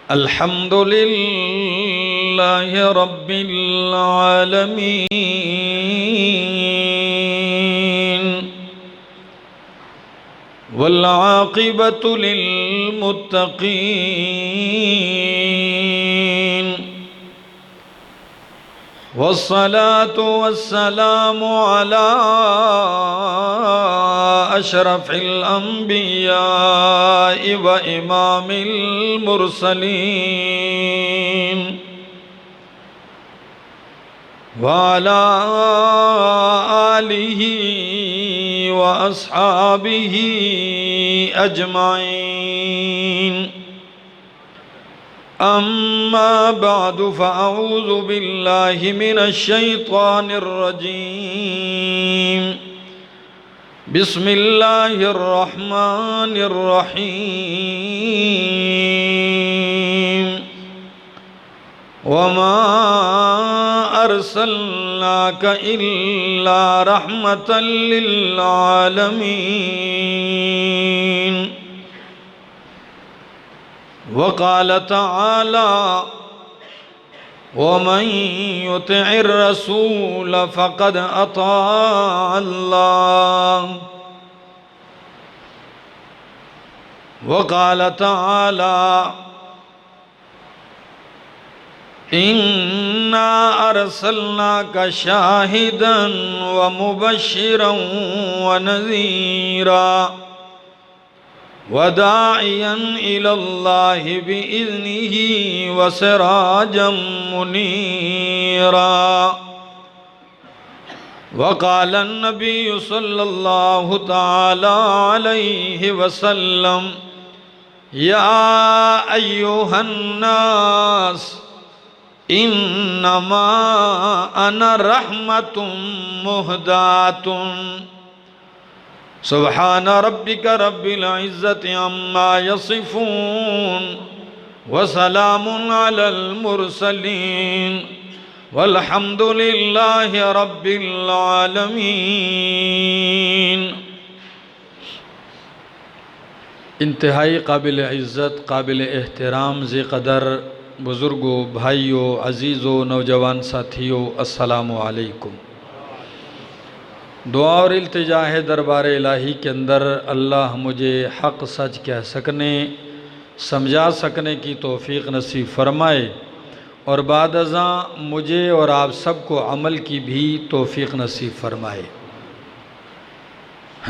अल्हम्दुलिल्लाहि रब्बिल आलमीन वल आक़िबतु लिल मुत्तक़ीन वस्सलातु वस्सलामु अला अशरफिल अंबियाइ व इमामिल मुरसलीन व अला आलिहि व अस्हाबिहि अजमाइन। अम्मा बादु फ़अऊज़ु बिल्लाहि मिनश शैतानिर रजीम। बिस्मिल्लाहिर रहमानिर रहीम। वमा अर्सलनाका इल्ला रहमतल लिल आलमीन। वक़ाल तआला वमन युतिइर रसूल फ़क़द अताअ अल्लाह। वक़ाल तआला इन्ना अरसलनाका शाहिदन व मुबश्शिरन व नज़ीरा वदाइयन इलल्लाहि बिइज़्निही व सिराजम मुनीरा। वक़ाल अन्नबिय्यु सल्लल्लाहु तआला अलैहि वसल्लम या अय्युहन्नास इन्नमा अना रहमतुम मुहदातुन। सुब्हान रब्बिका रब्बिल इज़्ज़ति अम्मा यसिफून व सलामुन अलल मुरसलीन वल्हम्दुलिल्लाहि रब्बिल आलमीन। इंतहाई काबिल इज़्ज़त काबिल एहतराम ज़े क़दर बुज़ुर्गों, भाइयों, अज़ीज़ों, नौजवान साथियों, अस्सलामु अलैकुम। दुआ और इल्तिजा है दरबार इलाही के अंदर अल्लाह मुझे हक़ सच कह सकने, समझा सकने की तौफ़ीक़ नसीब फ़रमाए और बाद अज़ां मुझे और आप सबको अमल की भी तौफ़ीक़ नसीब फ़रमाए।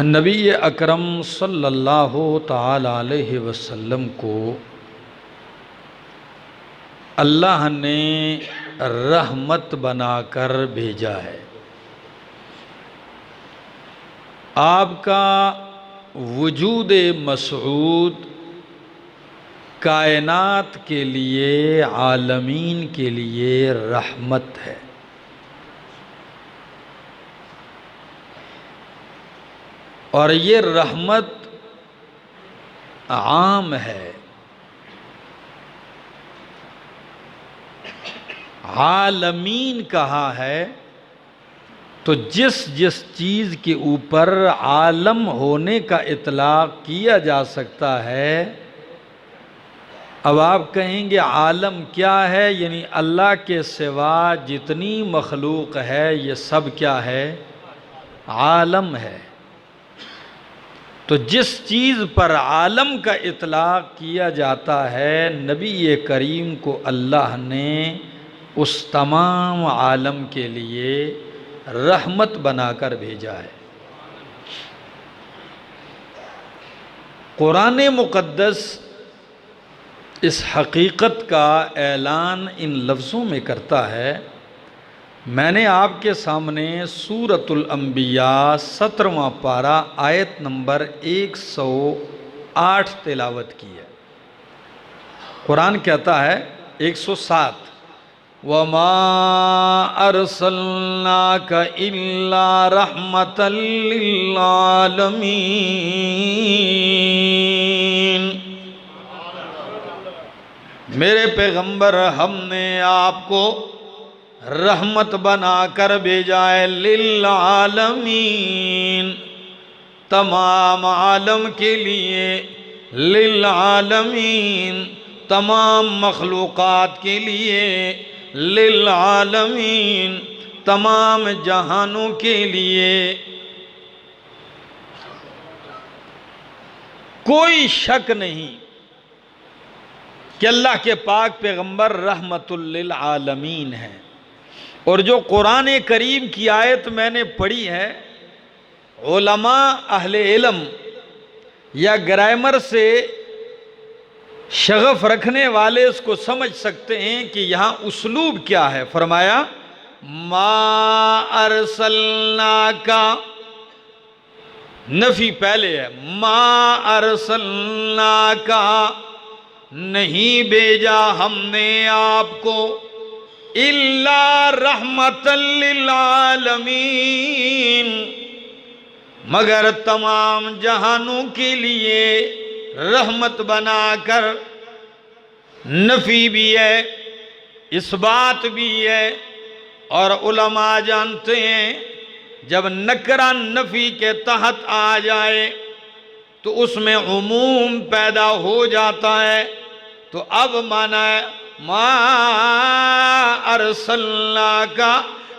नबी अकरम सल्लल्लाहु ताला अलैहि वसल्लम को अल्लाह ने रहमत बनाकर भेजा है। आपका वजूद मसऊद कायनात के लिए, आलमीन के लिए रहमत है। और ये रहमत आम है। आलमीन कहा है तो जिस जिस चीज़ के ऊपर आलम होने का इतलाक़ किया जा सकता है। अब आप कहेंगे आलम क्या है, यानी अल्लाह के सिवा जितनी मखलूक है ये सब क्या है, आलम है। तो जिस चीज़ पर आलम का इतलाक़ किया जाता है, नबी करीम को अल्लाह ने उस तमाम आलम के लिए रहमत बनाकर भेजा है। कुरान मुक़द्दस इस हकीकत का ऐलान इन लफ्ज़ों में करता है। मैंने आपके सामने सूरतुल अंबिया 17वां पारा आयत नंबर 108 तिलावत की है। कुरान कहता है 107 वमा अर्सलनाका इल्ला रहमतल लिल आलमीन। मेरे पैगंबर हमने आपको रहमत बनाकर भेजा है, लिल आलमीन, तमाम आलम के लिए, लिल आलमीन, तमाम मखलूक़ात के लिए, लिल आलमीन, तमाम जहानों के लिए। कोई शक नहीं कि अल्लाह के पाक पैगंबर रहमतुल लिल आलमीन है। और जो कुरान करीम की आयत मैंने पढ़ी है, उलमा अहले इल्म या ग्रामर से शगफ रखने वाले इसको समझ सकते हैं कि यहाँ उसलूब क्या है। फरमाया मा अरसलना का, नफी पहले है, मा अरसलना का, नहीं भेजा हमने आपको, इल्ला रहमतल लिल आलमीन, मगर तमाम जहानों के लिए रहमत बनाकर। नफी भी है, इस बात भी है। और उलमा जानते हैं जब नकरा नफी के तहत आ जाए तो उसमें उमूम पैदा हो जाता है। तो अब माना है मा अरसलना का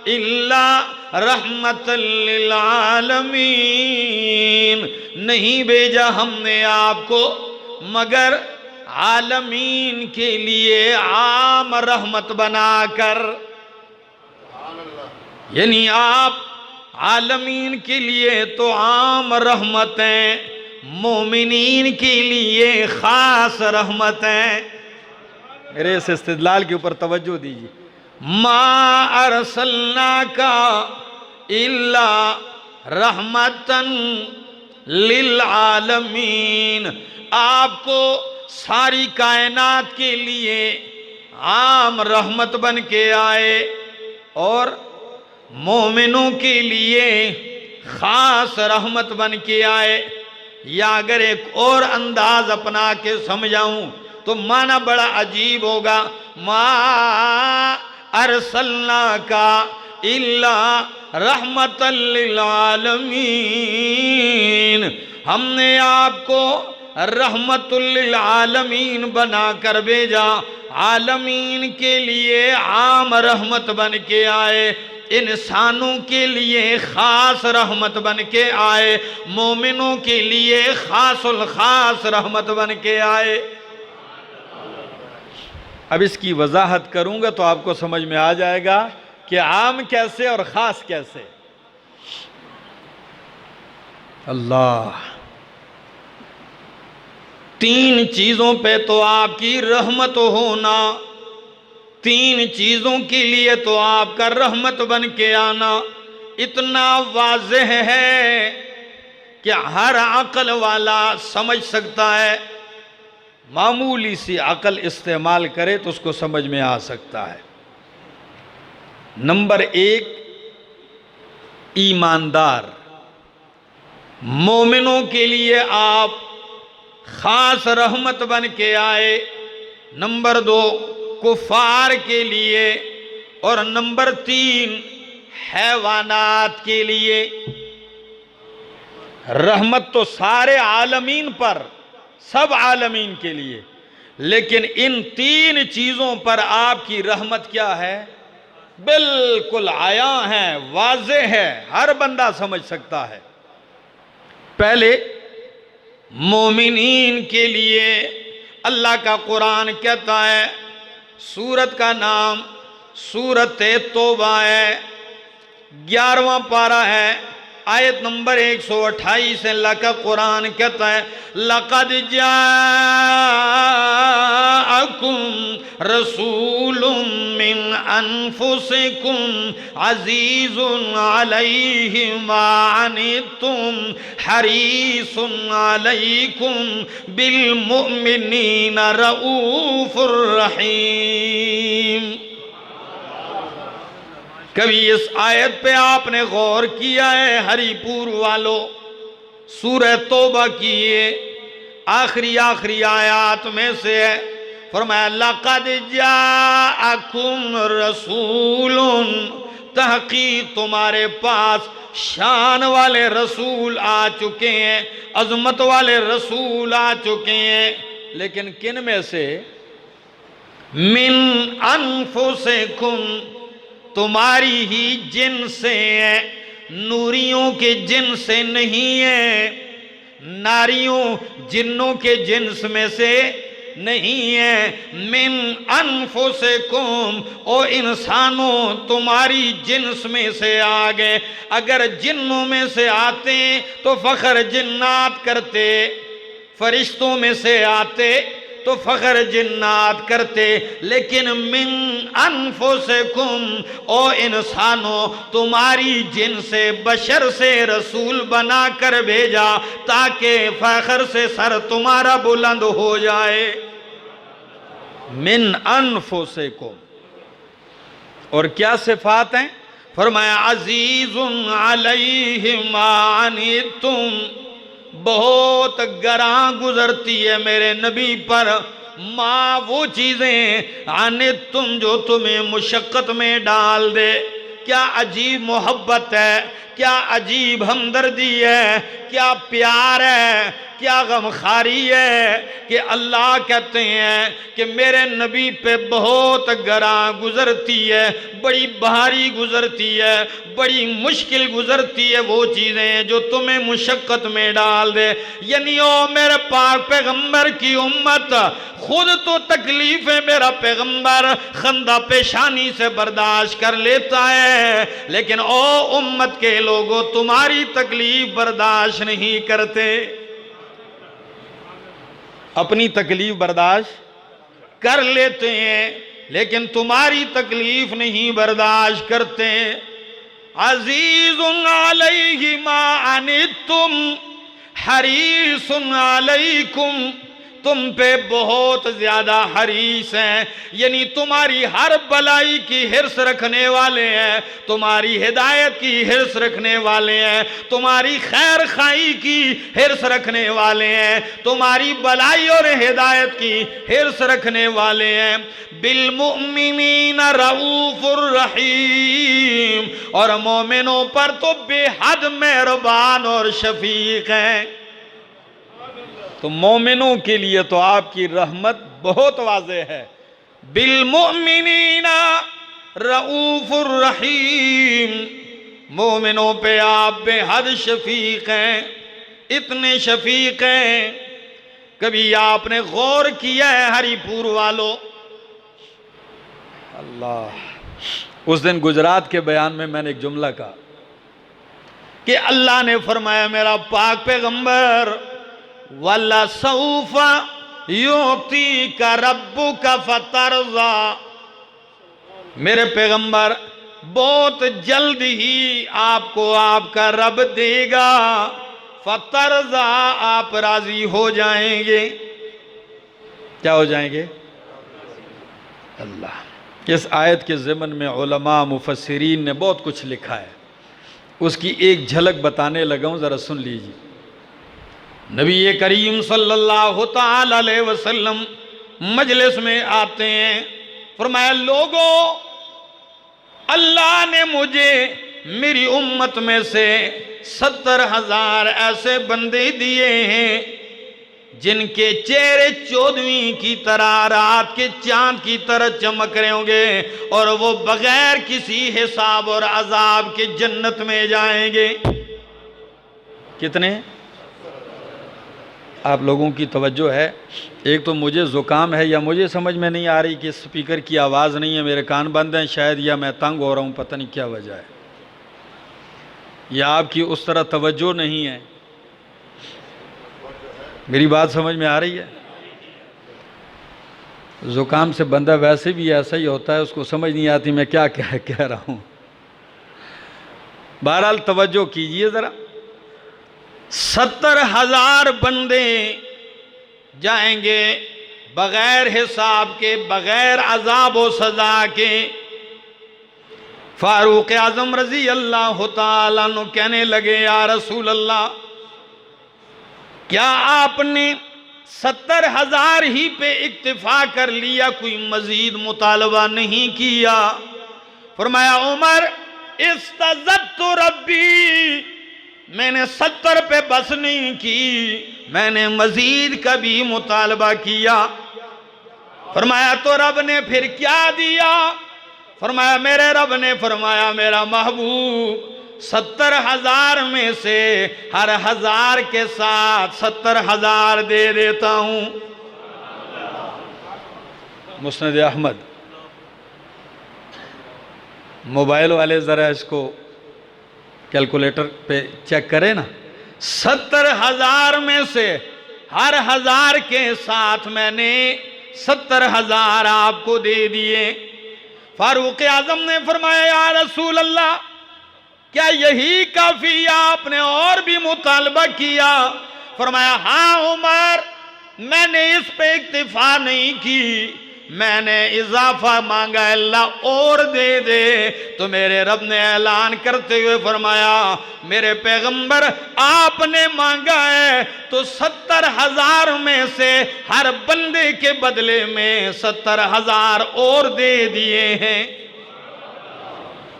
इल्ला रहमतल लिल आलमीन, नहीं भेजा हमने आपको मगर आलमीन के लिए आम रहमत बनाकर। यानी आप आलमीन के लिए तो आम रहमतें, मोमिनीन के लिए खास रहमतें। मेरे इस इस्तिदलाल के ऊपर तवज्जो दीजिए। मा अरसलना का इल्ला रहमतन लिल आलमीन, आपको सारी कायनात के लिए आम रहमत बन के आए और मोमिनों के लिए खास रहमत बन के आए। या अगर एक और अंदाज अपना के समझाऊं तो माना बड़ा अजीब होगा। मा अरसलना का इल्ला रहमतल लिल आलमीन, हमने आपको रहमतुल लिल आलमीन बनाकर भेजा, आलमीन के लिए आम रहमत बन के आए, इंसानों के लिए खास रहमत बन के आए, मोमिनों के लिए खासुल खास रहमत बन के आए। अब इसकी वजाहत करूंगा तो आपको समझ में आ जाएगा कि आम कैसे और खास कैसे। अल्लाह, तीन चीजों पे तो आपकी रहमत होना, तीन चीजों के लिए तो आपका रहमत बन के आना इतना वाज़ेह है कि हर अक्ल वाला समझ सकता है। मामूली सी अक्ल इस्तेमाल करे तो उसको समझ में आ सकता है। नंबर एक, ईमानदार मोमिनों के लिए आप खास रहमत बन के आए। नंबर दो, कुफार के लिए। और नंबर तीन, हैवानात के लिए। रहमत तो सारे आलमीन पर, सब आलमीन के लिए, लेकिन इन तीन चीजों पर आपकी रहमत क्या है? बिल्कुल आया है, वाज़े है, हर बंदा समझ सकता है। पहले मोमिनीन के लिए अल्लाह का कुरान कहता है, सूरत का नाम सूरत तौबा है, 11वां पारा है, आयत नंबर 128 से अल्लाह का कुरान कहता है, लक़द जाअकुम रसूलुम मिन अनफुसिकुम अज़ीज़ुन अलैहि मा अनित्तुम हरीसुन अलैकुम बिल मुमिनीना रऊफ़ुर रहीम। कभी इस आयत पे आपने गौर किया है? हरिपुर वालों, सूरह तौबा की ये आखिरी आयत में से है। फरमाया लक़द जाअकुम रसूलुन, तहक़ीक़ तुम्हारे पास शान वाले रसूल आ चुके हैं, अजमत वाले रसूल आ चुके हैं। लेकिन किन में से? मिन अनफुसिकुम, तुम्हारी ही जिन से है, नूरियों के जिन से नहीं है, नारियों जिन्नों के जिन्स में से नहीं है। मिन अनफुसिकुम, ओ इंसानों तुम्हारी जिन्स में से आ गए। अगर जिन्नों में से आते तो फख्र जिन्नात करते, फरिश्तों में से आते तो फख्र जिन्नात करते, लेकिन मिन अनफुसिकुम, ओ इंसानों तुम्हारी जिन से बशर से रसूल बना कर भेजा ताकि फख्र से सर तुम्हारा बुलंद हो जाए। मिन अनफुसिकुम, और क्या सिफात हैं? फरमाया अजीजुन अलैहि मा अनितुम, बहुत गरां गुजरती है मेरे नबी पर माँ वो चीज़ें आने तुम जो तुम्हें मुशक्क़त में डाल दे। क्या अजीब मोहब्बत है, क्या अजीब हमदर्दी है, क्या प्यार है, क्या गमखारी है कि अल्लाह कहते हैं कि मेरे नबी पे बहुत गरां गुजरती है, बड़ी भारी गुजरती है, बड़ी मुश्किल गुजरती है वो चीज़ें जो तुम्हें मुशक्क़त में डाल दे। यानी ओ मेरे पाक पैगंबर की उम्मत, खुद तो तकलीफ है मेरा पैगंबर खंदा पेशानी से बर्दाश्त कर लेता है, लेकिन ओ उम्मत के लोगों तुम्हारी तकलीफ बर्दाश्त नहीं करते। अपनी तकलीफ बर्दाश्त कर लेते हैं लेकिन तुम्हारी तकलीफ नहीं बर्दाश्त करते। अजीजुन अलैहि मा अनितुम हरीसुन अलैकुम, तुम पे बहुत ज्यादा हरीस हैं, यानी तुम्हारी हर भलाई की हिर्स रखने वाले हैं, तुम्हारी हिदायत की हिर्स रखने वाले हैं, तुम्हारी खैर खाई की हिर्स रखने वाले हैं, तुम्हारी भलाई और हिदायत की हिर्स रखने वाले हैं। बिल मुमिनीन रऊफुर रहीम, और मोमिनों पर तो बेहद मेहरबान और शफीक हैं। तो मोमिनों के लिए तो आपकी रहमत बहुत वाज़ेह है। बिल मुमिनीना रऊफुर रहीम, मोमिनों पे आप बेहद शफीक हैं, इतने शफीक हैं। कभी आपने गौर किया है हरिपुर वालों, अल्लाह, उस दिन गुजरात के बयान में मैंने एक जुमला कहा कि अल्लाह ने फरमाया मेरा पाक पैगंबर वल्ला सौफा युती का रब्बु का फतरजा, मेरे पैगंबर बहुत जल्द ही आपको आपका रब देगा, फतरजा आप राजी हो जाएंगे। क्या हो जाएंगे? अल्लाह। इस आयत के ज़िमन में उलमा मुफस्सिरीन ने बहुत कुछ लिखा है, उसकी एक झलक बताने लगा हूँ, ज़रा सुन लीजिए। नबी करीम सल्लल्लाहु ताला अलैहि वसल्लम मजलिस में आते हैं, फरमाया लोगों, अल्लाह ने मुझे मेरी उम्मत में से 70,000 ऐसे बंदे दिए हैं जिनके चेहरे 14वीं की तरह रात के चांद की तरह चमक रहे होंगे और वो बगैर किसी हिसाब और अजाब के जन्नत में जाएंगे। कितने? आप लोगों की तवज्जो है। एक तो मुझे ज़ुकाम है या मुझे समझ में नहीं आ रही कि स्पीकर की आवाज़ नहीं है, मेरे कान बंद हैं शायद, या मैं तंग हो रहा हूँ, पता नहीं क्या वजह है, या आपकी उस तरह तवज्जो नहीं है। मेरी बात समझ में आ रही है? ज़ुकाम से बंदा वैसे भी ऐसा ही होता है, उसको समझ नहीं आती मैं क्या कह रहा हूँ। बहरहाल तवज्जो कीजिए ज़रा। 70,000 बंदे जाएंगे बगैर हिसाब के, बगैर अजाब व सजा के। फारूक आजम रजी अल्लाह ताला अन्हु कहने लगे, या रसूल अल्लाह, क्या आपने 70,000 ही पे इक्तिफा कर लिया, कोई मजीद मुतालबा नहीं किया? फरमाया उमर, इस्तज़दतु रब्बी, मैंने 70 पे बस नहीं की, मैंने मजीद कभी मुतालबा किया। फरमाया तो रब ने फिर क्या दिया? फरमाया मेरे रब ने फरमाया मेरा महबूब 70,000 में से हर 1000 के साथ 70,000 दे देता हूं। मुस्नद अहमद। मोबाइल वाले जरा इसको कैलकुलेटर पे चेक करें ना। 70,000 में से हर 1000 के साथ मैंने 70,000 आपको दे दिए। फारूक आजम ने फरमाया या रसूल अल्लाह, क्या यही काफी? आपने और भी मुतालबा किया? फरमाया हाँ उमर, मैंने इस पे इक्तिफा नहीं की, मैंने इजाफा मांगा, अल्लाह और दे दे। तो मेरे रब ने ऐलान करते हुए फरमाया मेरे पैगंबर आपने मांगा है तो 70,000 में से हर बंदे के बदले में 70,000 और दे दिए हैं।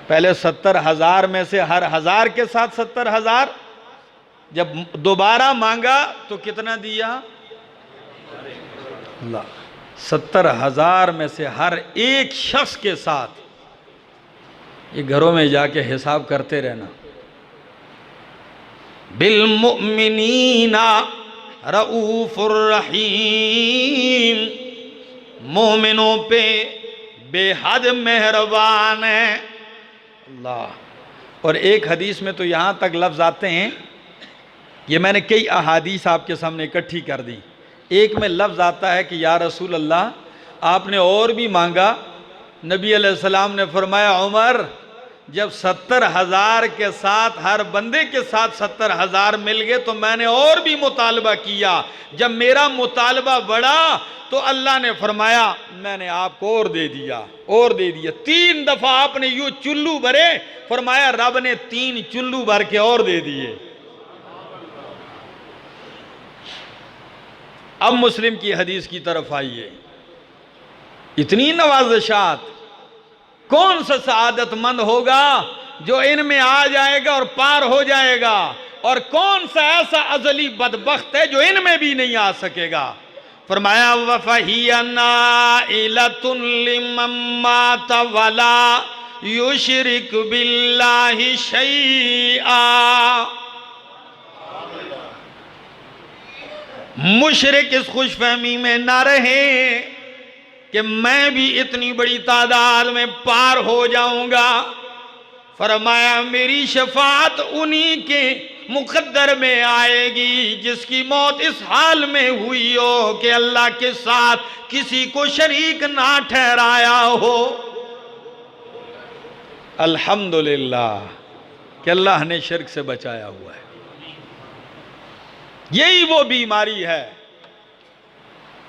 पहले 70,000 में से हर 1000 के साथ 70,000, जब दोबारा मांगा तो कितना दिया? अल्लाह। 70,000 में से हर एक शख्स के साथ। ये घरों में जाके हिसाब करते रहना। बिल मुमिनीना रऊफुर रहीम, मोमिनों पे बेहद मेहरबान है अल्लाह। और एक हदीस में तो यहां तक लफ्ज आते हैं, ये मैंने कई अहादीस आपके सामने इकट्ठी कर दी। एक में लफ्ज़ आता है कि या रसूल अल्लाह आपने और भी मांगा। नबी अलैहिस्सलाम ने फरमाया उमर, जब 70,000 के साथ हर बंदे के साथ 70,000 मिल गए तो मैंने और भी मुतालबा किया। जब मेरा मुतालबा बढ़ा तो अल्लाह ने फरमाया मैंने आपको और दे दिया, और दे दिया। 3 दफा आपने यूं चुल्लू भरे, फरमाया रब ने 3 चुल्लू भर के और दे दिए। अब मुस्लिम की हदीस की तरफ आइए। इतनी नवाज़िशात, कौन सा सआदतमंद होगा जो इनमें आ जाएगा और पार हो जाएगा, और कौन सा ऐसा अजली बदबख्त है जो इनमें भी नहीं आ सकेगा। फरमाया वफ़हिया नाइलतुन लिमन मात वला युशरिक बिल्लाहि शैआ। मुशरिक इस खुशफहमी में ना रहे कि मैं भी इतनी बड़ी तादाद में पार हो जाऊंगा। फरमाया मेरी शफाअत उन्हीं के मुकद्दर में आएगी जिसकी मौत इस हाल में हुई हो कि अल्लाह के साथ किसी को शरीक ना ठहराया हो। अल्हम्दुलिल्लाह कि अल्लाह ने शिर्क से बचाया हुआ है। यही वो बीमारी है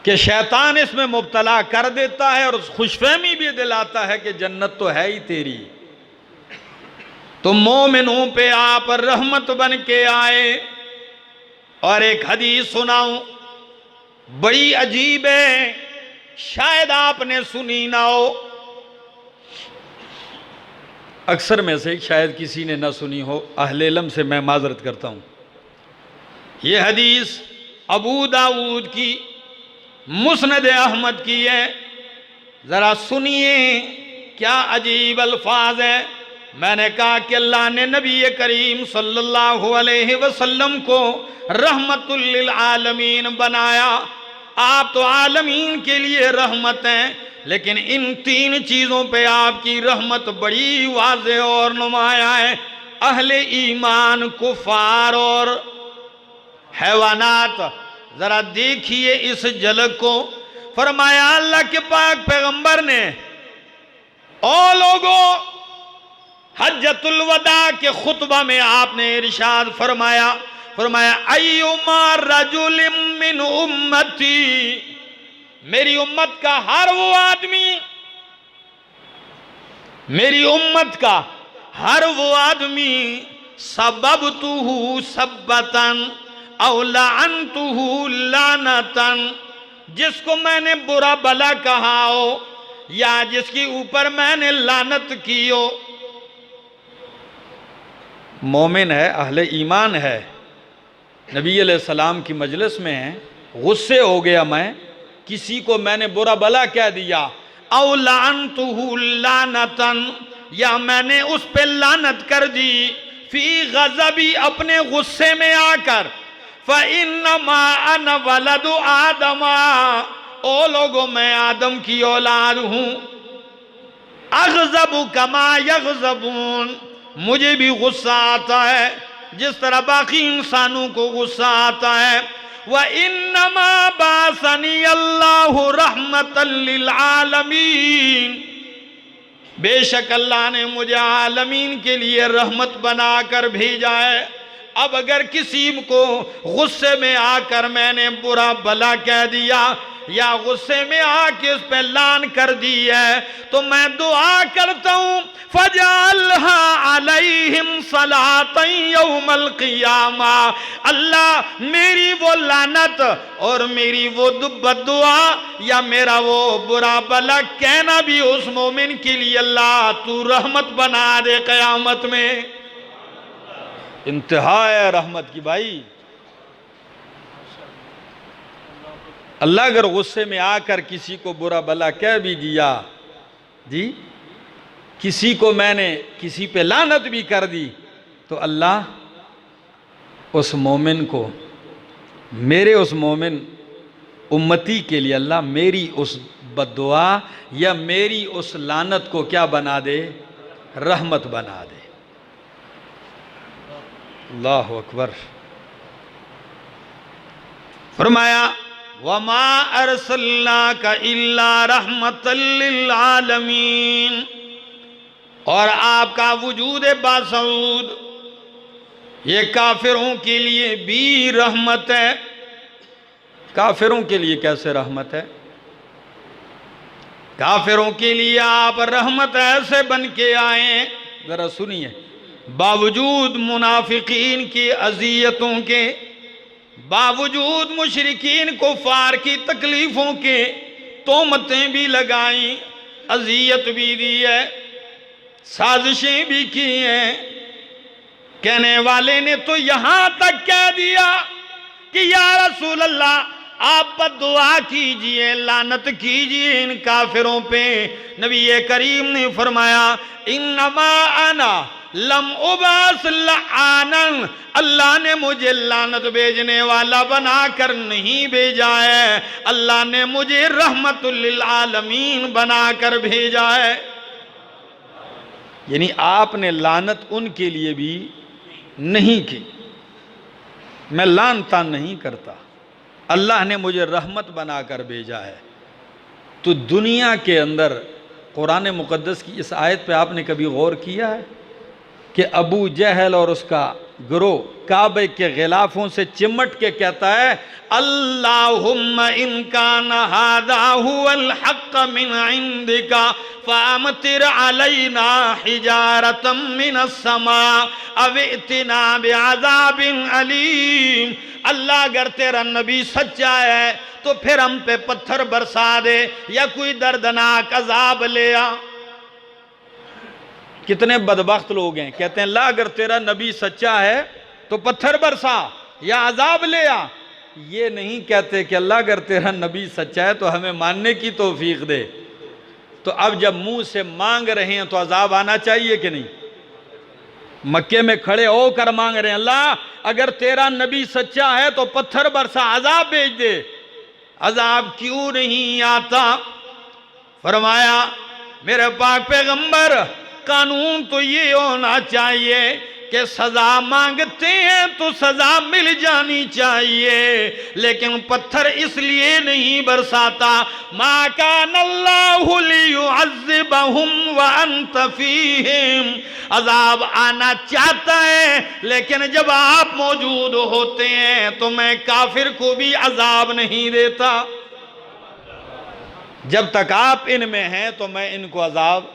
कि शैतान इसमें मुब्तला कर देता है और खुशफहमी भी दिलाता है कि जन्नत तो है ही तेरी। तो मोमिनों पे आप रहमत बन के आए। और एक हदीस सुनाऊं, बड़ी अजीब है, शायद आपने सुनी ना हो, अक्सर में से शायद किसी ने ना सुनी हो। अहले इल्म से मैं माजरत करता हूं। ये हदीस अबू दाऊद की, मुस्नद अहमद की है। जरा सुनिए क्या अजीब अल्फाज है। मैंने कहा कि अल्लाह ने नबी करीम सल्लल्लाहु अलैहि वसल्लम को रहमतुल लिल आलमीन बनाया। आप तो आलमीन के लिए रहमत हैं, लेकिन इन 3 चीज़ों पे आपकी रहमत बड़ी वाज़ेह और नुमाया है। अहले ईमान, कुफार और हैवानात, जरा देखिए इस झलक को। फरमाया अल्लाह के पाक पैगंबर ने, ओ लोगों, हज्जतुल वदा के खुतबा में आपने इरशाद फरमाया, अय्युमा रजुलिम मिन उम्मती, मेरी उम्मत का हर वो आदमी, मेरी उम्मत का हर वो आदमी, सबबतुहु सब्बतन औ लअनतुहु लानतन, जिसको मैंने बुरा भला कहा हो या जिसके ऊपर मैंने लानत की हो। मोमिन है, अहले ईमान है, नबी अलैहिस्सलाम की मजलिस में है, गुस्से हो गया मैं किसी को मैंने बुरा भला कह दिया, औ लानतुहु लानतन, या मैंने उस पे लानत कर दी, फी गज़बी, अपने गुस्से में आकर, फ़इन्नमा अना वलदु आदमा, ओ लोगों मैं आदम की औलाद हूं, अग़ज़बु कमा यग़ज़बून, मुझे भी गुस्सा आता है जिस तरह बाकी इंसानों को गुस्सा आता है। व इन्नमा बासनी अल्लाहु रहमतल लिल आलमीन, बेशक अल्लाह ने मुझे आलमीन के लिए रहमत बनाकर भेजा है। अब अगर किसी को गुस्से में आकर मैंने बुरा भला कह दिया या गुस्से में आके उस पर लान कर दी है, तो मैं दुआ करता हूं, फजअल्हा अलैहिम सलातन यौमल क़ियामा, अल्लाह मेरी वो लानत और मेरी वो बद्दुआ या मेरा वो बुरा भला कहना भी उस मोमिन के लिए अल्लाह तू रहमत बना दे क़यामत में। इंतहा है रहमत की भाई। अल्लाह अगर गुस्से में आकर किसी को बुरा भला कह भी दिया जी, किसी को मैंने किसी पे लानत भी कर दी, तो अल्लाह उस मोमिन को, मेरे उस मोमिन उम्मती के लिए अल्लाह मेरी उस बद्दुआ या मेरी उस लानत को क्या बना दे, रहमत बना दे। अल्लाहु अकबर। फरमाया वमा अरसलनाका इल्ला रहमतल लिल आलमीन, और आपका वजूद बासऊद ये काफिरों के लिए भी रहमत है। काफिरों के लिए कैसे रहमत है? काफिरों के लिए आप रहमत ऐसे बन के आए, जरा सुनिए, बावजूद मुनाफिकीन की अजियतों के, बावजूद मुशरिकीन कुफार की तकलीफों के, तोहमतें भी लगाई, अजियत भी दी है, साजिशें भी की हैं। कहने वाले ने तो यहां तक कह दिया कि या रसूल अल्लाह आप बद्दुआ कीजिए, लानत कीजिए इन काफिरों पे। नबी करीम ने फरमाया इन्नमा अना लम उबास लानन, अल्लाह ने मुझे लानत भेजने वाला बनाकर नहीं भेजा है, अल्लाह ने मुझे रहमतुल लिल आलमीन बनाकर भेजा है। यानी आपने लानत उनके लिए भी नहीं की। मैं लान तान नहीं करता, अल्लाह ने मुझे रहमत बनाकर भेजा है। तो दुनिया के अंदर कुरान मुक़द्दस की इस आयत पे आपने कभी गौर किया है कि अबू जहल और उसका गिरोह काबे के गिलाफों से चिमट के कहता है अल्लाहुम्मा इन कान हादा हुवल हक़्क़ मिन इंदिका फ़अमतिर अलैना हिजारतम मिनस समा अव इतना बिअज़ाबिन अलीम। अल्लाह अगर तेरा नबी सच्चा है तो फिर हम पे पत्थर बरसा दे या कोई दर्दनाक अजाब ले आ। कितने बदबख्त लोग हैं, कहते हैं अल्लाह अगर तेरा नबी सच्चा है तो पत्थर बरसा या अजाब ले आ। ये नहीं कहते कि अल्लाह अगर तेरा नबी सच्चा है तो हमें मानने की तौफीक दे। तो अब जब मुंह से मांग रहे हैं तो अजाब आना चाहिए कि नहीं? मक्के में खड़े होकर मांग रहे हैं अल्लाह अगर तेरा नबी सच्चा है तो पत्थर बरसा, अजाब भेज दे। अजाब क्यों नहीं आता? फरमाया मेरे पाक पैगंबर कानून तो ये होना चाहिए कि सजा मांगते हैं तो सजा मिल जानी चाहिए, लेकिन पत्थर इसलिए नहीं बरसाता मा कान अल्लाहु लियुअज़्ज़िबहुम व अंत फीहिम। अजाब आना चाहता है लेकिन जब आप मौजूद होते हैं तो मैं काफिर को भी अजाब नहीं देता। जब तक आप इनमें हैं तो मैं इनको अजाब।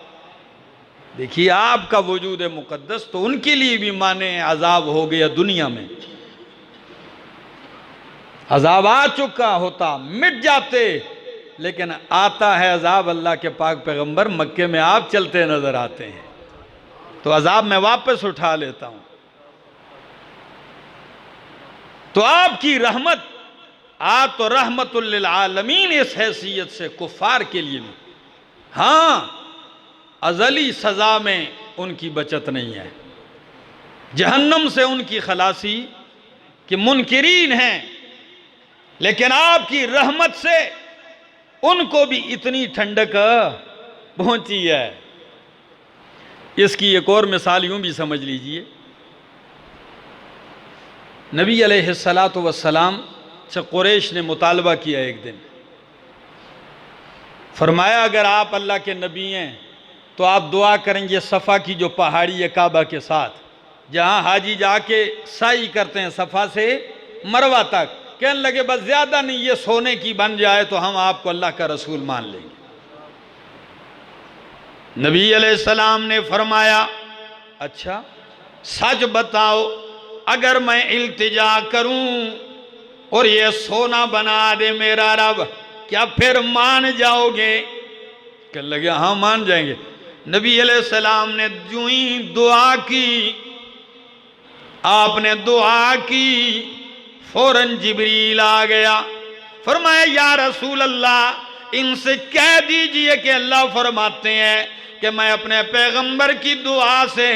देखिए आपका वजूद मुकद्दस तो उनके लिए भी माने अजाब हो गया, दुनिया में अजाब आ चुका होता मिट जाते, लेकिन आता है अजाब। अल्लाह के पाक पैगंबर मक्के में आप चलते नजर आते हैं तो अजाब मैं वापस उठा लेता हूं। तो आपकी रहमत आप तो रहमतुल लिल आलमीन इस हैसियत से कुफार के लिए भी। हाँ, अजली सज़ा में उनकी बचत नहीं है, जहन्नम से उनकी खलासी कि मुनकिरीन हैं, लेकिन आपकी रहमत से उनको भी इतनी ठंडक पहुंची है। इसकी एक और मिसाल यूं भी समझ लीजिए, नबी अलैहिस्सलातु वस्सलाम से कुरैश ने मुतालबा किया एक दिन, फरमाया अगर आप अल्लाह के नबी हैं तो आप दुआ करेंगे सफ़ा की जो पहाड़ी है काबा के साथ, जहाँ हाजी जाके साई करते हैं सफ़ा से मरवा तक। कहने लगे बस ज़्यादा नहीं, ये सोने की बन जाए तो हम आपको अल्लाह का रसूल मान लेंगे। नबी अलैहिस्सलाम ने फरमाया अच्छा सच बताओ, अगर मैं इल्तिजा करूं और ये सोना बना दे मेरा रब, क्या फिर मान जाओगे? कहने लगे हाँ मान जाएंगे। नबी अलैहिस्सलाम ने यूं ही दुआ की, आपने दुआ की, फौरन जिब्रील आ गया, फरमाया या रसूल अल्लाह इनसे कह दीजिए कि अल्लाह फरमाते हैं कि मैं अपने पैगंबर की दुआ से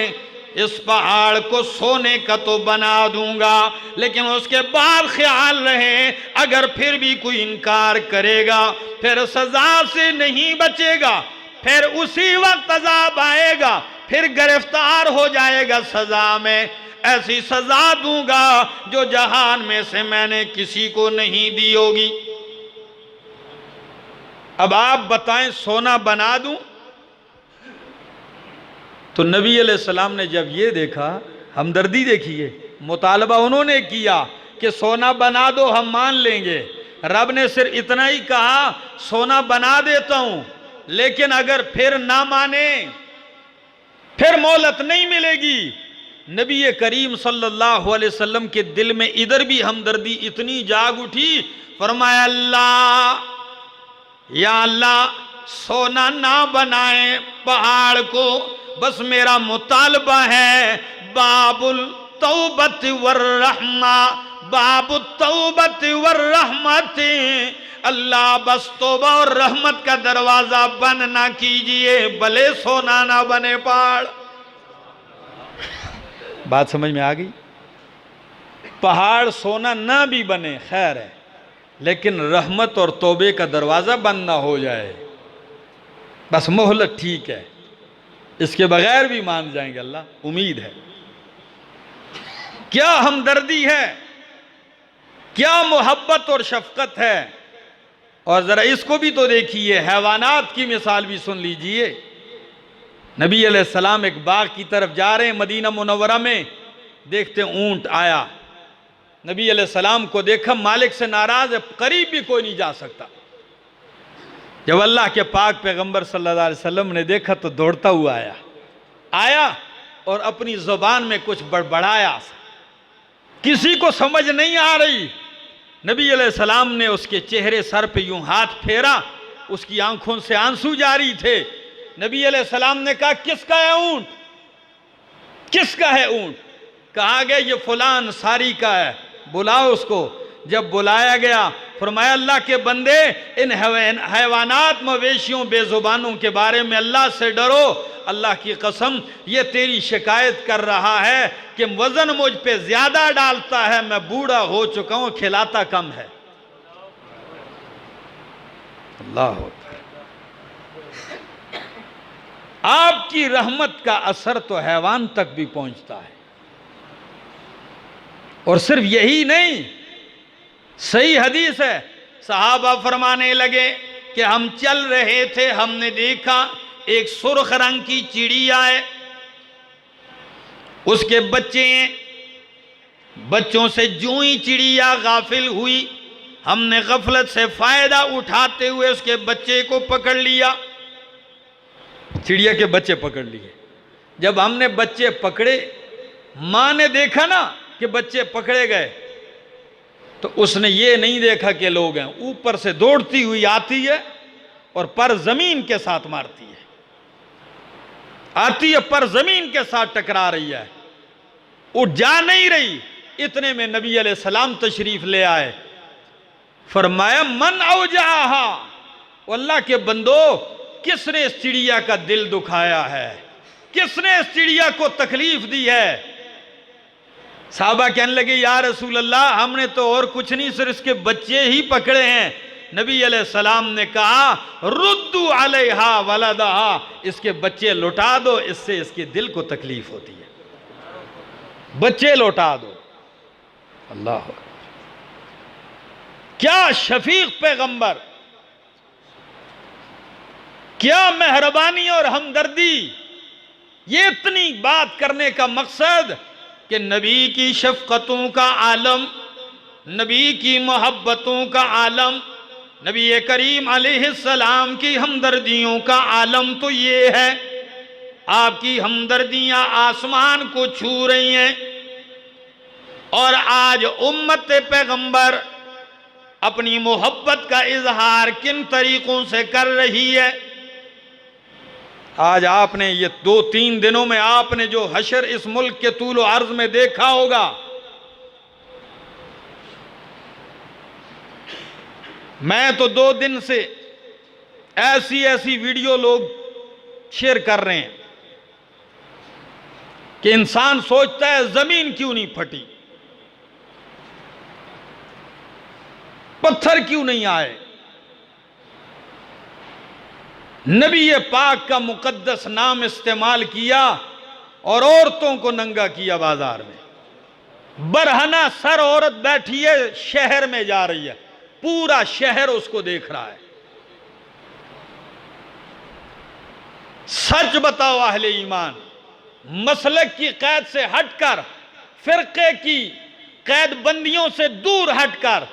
इस पहाड़ को सोने का तो बना दूंगा, लेकिन उसके बाद ख्याल रहे अगर फिर भी कोई इनकार करेगा फिर सजा से नहीं बचेगा, फिर उसी वक्त अजाब आएगा, फिर गिरफ्तार हो जाएगा सजा में। ऐसी सजा दूंगा जो जहान में से मैंने किसी को नहीं दी होगी। अब आप बताएं सोना बना दूं? तो नबी अलैहिस्सलाम ने जब ये देखा, हमदर्दी देखिए, मुतालबा उन्होंने किया कि सोना बना दो हम मान लेंगे, रब ने सिर्फ इतना ही कहा सोना बना देता हूं, लेकिन अगर फिर ना माने फिर मोहलत नहीं मिलेगी। नबी करीम सल्लल्लाहु अलैहि वसल्लम के दिल में इधर भी हमदर्दी इतनी जाग उठी, फरमाया अल्लाह, या अल्लाह सोना ना बनाए पहाड़ को, बस मेरा मुतालबा है बाबुल तौबत वर रहमा, बाबुल तौबत वर रहमत, अल्लाह बस तौबा और रहमत का दरवाजा बंद ना कीजिए, भले सोना ना बने पहाड़। बात समझ में आ गई? पहाड़ सोना ना भी बने खैर है, लेकिन रहमत और तौबे का दरवाजा बंद ना हो जाए, बस मोहलत ठीक है, इसके बगैर भी मान जाएंगे अल्लाह, उम्मीद है। क्या हमदर्दी है, क्या मोहब्बत और शफकत है। और जरा इसको भी तो देखिए, हैवानात की मिसाल भी सुन लीजिए। नबी अलैहिस्सलाम एक बाग की तरफ जा रहे हैं मदीना मुनव्वरा में, देखते ऊंट आया, नबी अलैहिस्सलाम को देखा मालिक से नाराज है, करीब भी कोई नहीं जा सकता। जब अल्लाह के पाक पैगंबर सल्लल्लाहु अलैहि वसल्लम ने देखा तो दौड़ता हुआ आया और अपनी जुबान में कुछ बड़बड़ाया, किसी को समझ नहीं आ रही। नबी अलैहिस्सलाम ने उसके चेहरे सर पे यूं हाथ फेरा, उसकी आंखों से आंसू जारी थे। नबी अलैहिस्सलाम ने कहा किसका है ऊंट, किसका है ऊंट? कहा गया ये फलान सारी का है, बुलाओ उसको। जब बुलाया गया फरमाया अल्लाह के बंदे, इन हैवानात मवेशियों बेजुबानों के बारे में अल्लाह से डरो, अल्लाह की कसम ये तेरी शिकायत कर रहा है कि वजन मुझ पे ज्यादा डालता है, मैं बूढ़ा हो चुका हूं, खिलाता कम है। अल्लाह आपकी रहमत का असर तो हैवान तक भी पहुंचता है। और सिर्फ यही नहीं, सही हदीस है, सहाबा फरमाने लगे कि हम चल रहे थे, हमने देखा एक सुर्ख रंग की चिड़िया है, उसके बच्चे हैं, बच्चों से जो ही चिड़िया गाफिल हुई, हमने गफलत से फायदा उठाते हुए उसके बच्चे को पकड़ लिया, चिड़िया के बच्चे पकड़ लिए। जब हमने बच्चे पकड़े, मां ने देखा ना कि बच्चे पकड़े गए, तो उसने ये नहीं देखा कि लोग हैं, ऊपर से दौड़ती हुई आती है और पर जमीन के साथ मारती है, आती है पर जमीन के साथ टकरा रही है, उठ जा नहीं रही। इतने में नबी अलैहिस्सलाम तशरीफ ले आए, फरमाया मन औजाहा, अल्लाह के बंदो किसने इस चिड़िया का दिल दुखाया है, किसने इस चिड़िया को तकलीफ दी है। साहबा कहने लगे या रसूल अल्लाह हमने तो और कुछ नहीं सिर्फ इसके बच्चे ही पकड़े हैं। नबी अलैहिस्सलाम ने कहा रुद्दू अलैहा वलदहा, इसके बच्चे लौटा दो, इससे इसके दिल को तकलीफ होती है, बच्चे लौटा दो। अल्लाह, क्या शफीक पैगंबर, क्या मेहरबानी और हमदर्दी। ये इतनी बात करने का मकसद कि नबी की शफकतों का आलम, नबी की मोहब्बतों का आलम, नबी करीम अलैहिस्सलाम की हमदर्दियों का आलम तो ये है। आपकी हमदर्दियां आसमान को छू रही हैं और आज उम्मत पैगंबर अपनी मोहब्बत का इजहार किन तरीकों से कर रही है। आज आपने ये 2-3 दिनों में आपने जो हशर इस मुल्क के तूल अर्ज में देखा होगा, मैं तो 2 दिन से ऐसी ऐसी वीडियो लोग शेयर कर रहे हैं कि इंसान सोचता है जमीन क्यों नहीं फटी, पत्थर क्यों नहीं आए। नबी पाक का मुकद्दस नाम इस्तेमाल किया और औरतों को नंगा किया बाजार में। बरहना सर औरत बैठी है, शहर में जा रही है, पूरा शहर उसको देख रहा है। सच बताओ अहले ईमान, मसलक की कैद से हटकर, फिरके की कैद बंदियों से दूर हटकर,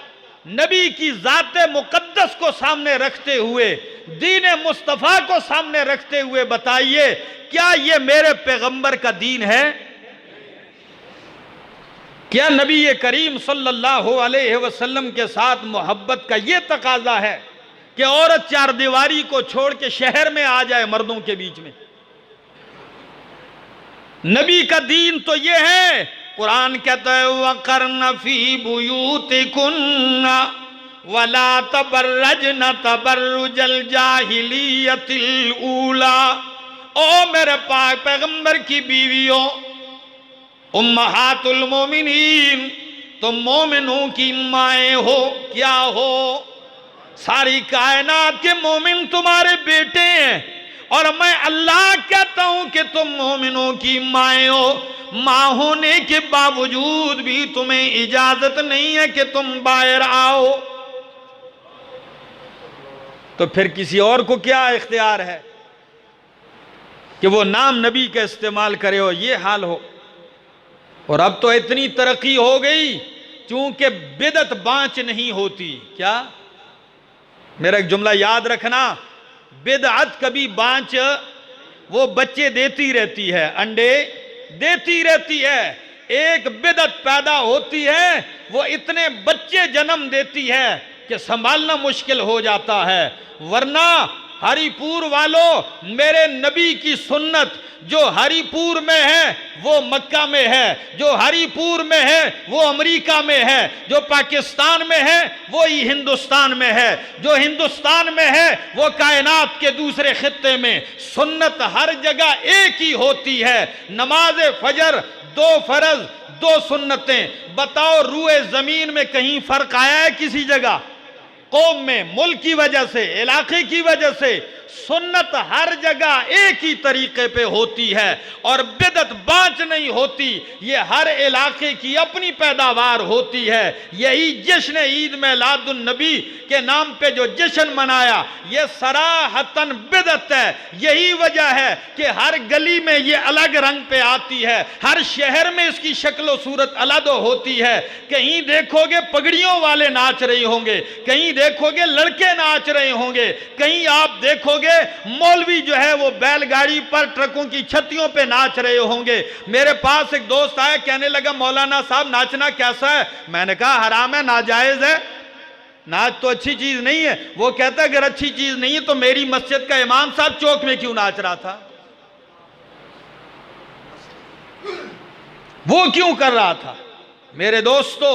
नबी की जाते मुकद्दस को सामने रखते हुए, दीन मुस्तफा को सामने रखते हुए बताइए क्या ये मेरे पैगंबर का दीन है? क्या नबी करीम सल्लल्लाहु अलैहि वसल्लम के साथ मोहब्बत का ये तकाजा है कि औरत चार दीवारी को छोड़ के शहर में आ जाए मर्दों के बीच में? नबी का दीन तो ये है, कुरान कहता है वक़र्न फी बुयूतिकुन्ना वला तबर्रजना तबर्रुजल जाहिलियतिल ऊला। ओ मेरे पाक पैगंबर की बीवियों, उम्महातुल मोमिनीन, तुम मोमिनों की माएँ हो। क्या हो? सारी कायनात के मोमिन तुम्हारे बेटे हैं और मैं अल्लाह कहता हूं कि तुम मोमिनों की माएँ हो। मां होने के बावजूद भी तुम्हें इजाजत नहीं है कि तुम बाहर आओ। तो फिर किसी और को क्या इख्तियार है कि वो नाम नबी का इस्तेमाल करे हो, ये हाल हो। और अब तो इतनी तरक्की हो गई, चूंकि बिदत बांच नहीं होती। क्या? मेरा एक जुमला याद रखना, बिदअत कभी बांच वो बच्चे देती रहती है, अंडे देती रहती है। एक बिदअत पैदा होती है, वो इतने बच्चे जन्म देती है कि संभालना मुश्किल हो जाता है। वरना हरिपुर वालों, मेरे नबी की सुन्नत जो हरिपुर में है वो मक्का में है, जो हरिपुर में है वो अमेरिका में है, जो पाकिस्तान में है वो ही हिंदुस्तान में है, जो हिंदुस्तान में है वो कायनात के दूसरे खित्ते में। सुन्नत हर जगह एक ही होती है। नमाज फजर 2 फर्ज 2 सुन्नतें। बताओ रूए जमीन में कहीं फर्क आया है किसी जगह? कौम में, मुल्क की वजह से, इलाके की वजह से सुन्नत हर जगह एक ही तरीके पे होती है और बिदअत बांच नहीं होती। ये हर इलाके की अपनी पैदावार होती है। यही जश्न ईद मिलादुन नबी के नाम पे जो जश्न मनाया, ये सराहतन बिदअत है। यही वजह है कि हर गली में ये अलग रंग पे आती है, हर शहर में इसकी शक्ल सूरत अलग होती है। कहीं देखोगे पगड़ियों वाले नाच रहे होंगे, कहीं देखोगे लड़के नाच रहे होंगे, कहीं आप देखोगे मौलवी जो है वो बैलगाड़ी पर ट्रकों की छतियों पे नाच रहे होंगे। मेरे पास एक दोस्त आया, कहने लगा मौलाना साहब नाचना कैसा है? मैंने कहा हराम है, नाजायज है, नाच तो अच्छी चीज नहीं है। वो कहता है अगर अच्छी चीज नहीं है तो मेरी मस्जिद का इमाम साहब चौक में क्यों नाच रहा था? वो क्यों कर रहा था? मेरे दोस्तों,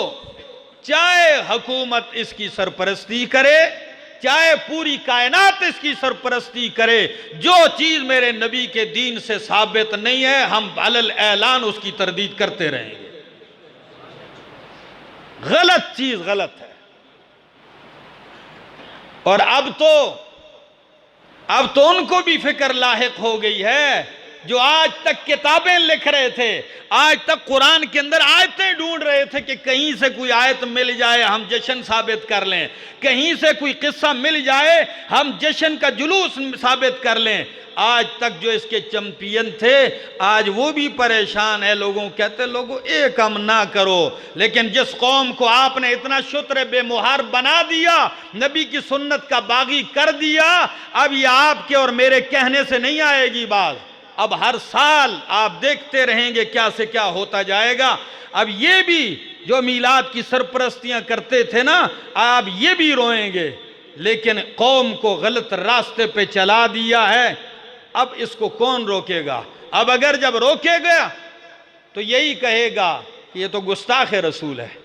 चाहे हुकूमत इसकी सरपरस्ती करे, चाहे पूरी कायनात इसकी सरपरस्ती करे, जो चीज मेरे नबी के दीन से साबित नहीं है हम अलल ऐलान उसकी तरदीद करते रहेंगे। गलत चीज गलत है। और अब तो उनको भी फिक्र लाहिक हो गई है जो आज तक किताबें लिख रहे थे, आज तक कुरान के अंदर आयतें ढूंढ रहे थे कि कहीं से कोई आयत मिल जाए हम जश्न साबित कर लें, कहीं से कोई किस्सा मिल जाए हम जश्न का जुलूस साबित कर लें। आज तक जो इसके चैंपियन थे आज वो भी परेशान है। लोगों कहते लोगों एक काम ना करो, लेकिन जिस कौम को आपने इतना शुत्र बेमुहार बना दिया, नबी की सुन्नत का बागी कर दिया, अब ये आपके और मेरे कहने से नहीं आएगी बात। अब हर साल आप देखते रहेंगे क्या से क्या होता जाएगा। अब ये भी जो मीलाद की सरपरस्तियां करते थे ना, आप ये भी रोएंगे, लेकिन कौम को गलत रास्ते पे चला दिया है। अब इसको कौन रोकेगा? अब अगर जब रोकेगा तो यही कहेगा कि ये तो गुस्ताख रसूल है,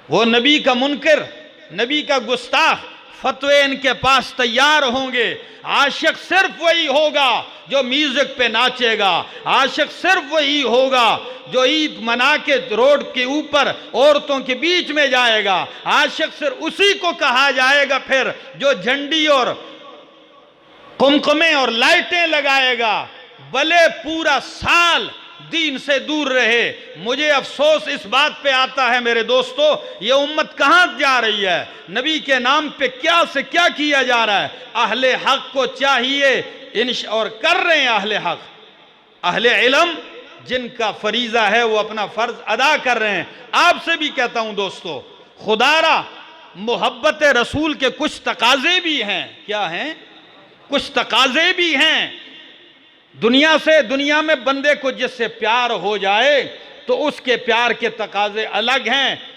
वो नबी का मुनकर, नबी का गुस्ताख। फतवे इनके पास तैयार होंगे। आशिक सिर्फ वही होगा जो म्यूजिक पे नाचेगा, आशिक सिर्फ वही होगा जो ईद मना के रोड के ऊपर औरतों के बीच में जाएगा, आशिक सिर्फ उसी को कहा जाएगा फिर जो झंडी और कुमकुमे और लाइटें लगाएगा, भले पूरा साल दीन से दूर रहे। मुझे अफसोस इस बात पे आता है मेरे दोस्तों, ये उम्मत कहां जा रही है? नबी के नाम पे क्या से क्या किया जा रहा है? अहले हक को चाहिए और कर रहे हैं अहले हक, अहले इल्म जिनका फरीजा है वो अपना फर्ज अदा कर रहे हैं। आपसे भी कहता हूं दोस्तों, खुदारा मोहब्बत रसूल के कुछ तकाजे भी हैं। क्या हैं? कुछ तकाजे भी हैं। दुनिया से, दुनिया में बंदे को जिससे प्यार हो जाए तो उसके प्यार के तकाजे अलग हैं।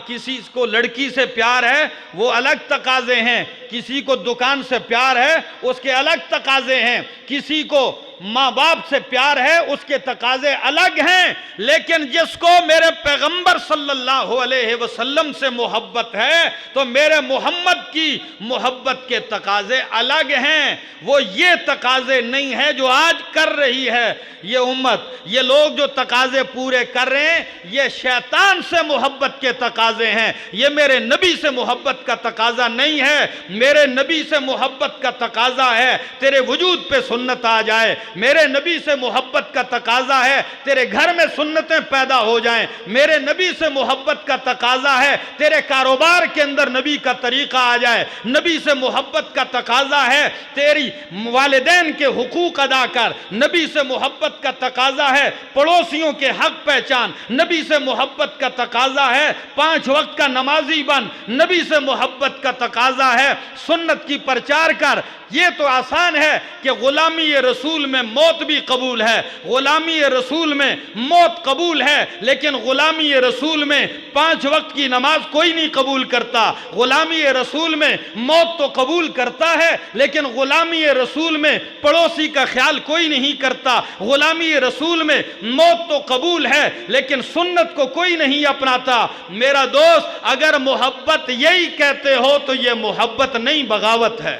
किसी को लड़की से प्यार है वो अलग तकाजे हैं, किसी को दुकान से प्यार है उसके अलग तकाजे हैं, किसी को माँ बाप से प्यार है उसके तकाजे अलग हैं। लेकिन जिसको मेरे पैगंबर सल्लल्लाहु अलैहि वसल्लम से मोहब्बत है तो मेरे मोहम्मद की मोहब्बत के तकाजे अलग हैं। वो ये तकाजे नहीं है जो आज कर रही है ये उम्मत। ये लोग जो तकाजे पूरे कर रहे हैं ये शैतान से मोहब्बत के तकाजे हैं, ये मेरे नबी से मोहब्बत का तकाजा नहीं है। मेरे नबी से मोहब्बत का तकाजा है तेरे वजूद पे सुन्नत आ जाए, मेरे नबी से मोहब्बत का तकाजा है तेरे घर में सुन्नतें पैदा हो जाएं, मेरे नबी से मोहब्बत का तकाजा है तेरे कारोबार के अंदर नबी का तरीका आ जाए, नबी से मोहब्बत का तकाजा है तेरी वालिदैन के हुकूक अदा कर, नबी से मोहब्बत का तकाजा है पड़ोसियों के हक पहचान, नबी से मोहब्बत का तकाजा है 5 वक्त का नमाजी बन, नबी से मोहब्बत का तकाजा है सुन्नत की प्रचार कर। ये तो आसान है कि गुलामी रसूल में मौत भी कबूल है, गुलामी रसूल में मौत कबूल है, लेकिन गुलामी रसूल में 5 वक्त की नमाज कोई नहीं कबूल करता। गुलामी रसूल में मौत तो कबूल करता है लेकिन गुलामी रसूल में पड़ोसी का ख्याल कोई नहीं करता। गुलामी रसूल में मौत तो कबूल है लेकिन सुन्नत को कोई नहीं अपनाता। मेरा दोस्त, अगर मोहब्बत यही कहते हो तो यह मोहब्बत नहीं बगावत है।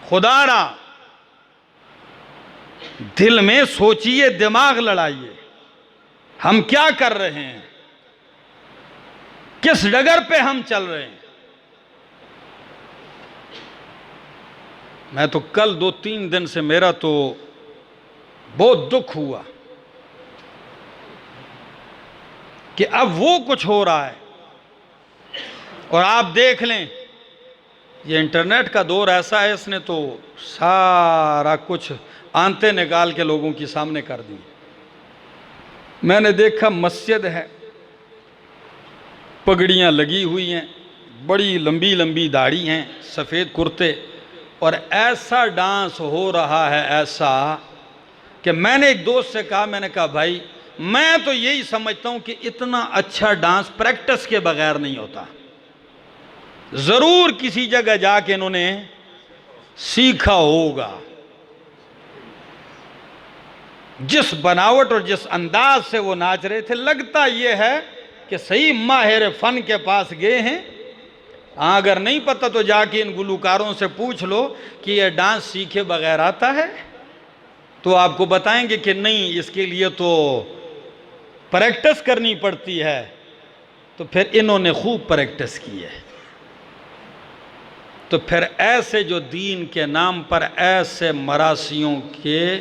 खुदारा दिल में सोचिए, दिमाग लड़ाइए, हम क्या कर रहे हैं, किस डगर पे हम चल रहे हैं। मैं तो कल 2-3 दिन से मेरा तो बहुत दुख हुआ कि अब वो कुछ हो रहा है। और आप देख लें, ये इंटरनेट का दौर ऐसा है, इसने तो सारा कुछ आंते निकाल के लोगों के सामने कर दी। मैंने देखा मस्जिद है, पगड़ियाँ लगी हुई हैं, बड़ी लंबी लंबी दाढ़ी हैं, सफ़ेद कुर्ते, और ऐसा डांस हो रहा है ऐसा कि मैंने एक दोस्त से कहा, मैंने कहा भाई मैं तो यही समझता हूँ कि इतना अच्छा डांस प्रैक्टिस के बगैर नहीं होता, ज़रूर किसी जगह जाके इन्होंने सीखा होगा। जिस बनावट और जिस अंदाज से वो नाच रहे थे, लगता ये है कि सही माहिर फन के पास गए हैं। अगर नहीं पता तो जाके इन गुलकारों से पूछ लो कि ये डांस सीखे बगैर आता है, तो आपको बताएंगे कि नहीं, इसके लिए तो प्रैक्टिस करनी पड़ती है। तो फिर इन्होंने खूब प्रैक्टिस की है। तो फिर ऐसे जो दीन के नाम पर ऐसे मरासियों के